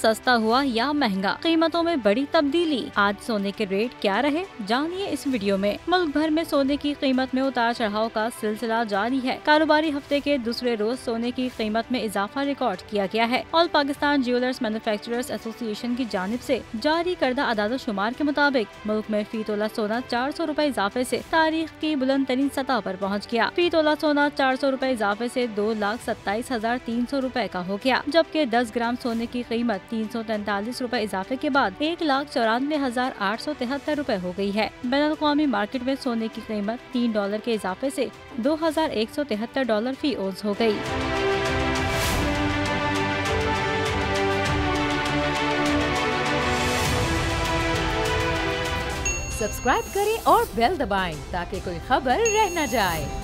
सस्ता हुआ या महंगा, कीमतों में बड़ी तब्दीली। आज सोने के रेट क्या रहे, जानिए इस वीडियो में। मुल्क भर में सोने की कीमत में उतार चढ़ाव का सिलसिला जारी है। कारोबारी हफ्ते के दूसरे रोज सोने की कीमत में इजाफा रिकॉर्ड किया गया है। All Pakistan jewellers manufacturers association की जानिब से जारी करदा अदाद-ओ-शुमार के मुताबिक मुल्क में फी तोला सोना 400 रुपए इजाफे से तारीख की बुलंद तरीन सतह पर पहुँच गया। फी तोला सोना 400 रुपए इजाफे से 2,27,300 रुपए का हो गया, जबकि 10 ग्राम सोने की कीमत 343 रुपए इजाफे के बाद 1,94,873 रुपए हो गई है। बैनुल-अक़वामी मार्केट में सोने की कीमत $3 के इजाफे से $2,173 फी औंस हो गई। सब्सक्राइब करें और बेल दबाएं ताकि कोई खबर रह न जाए।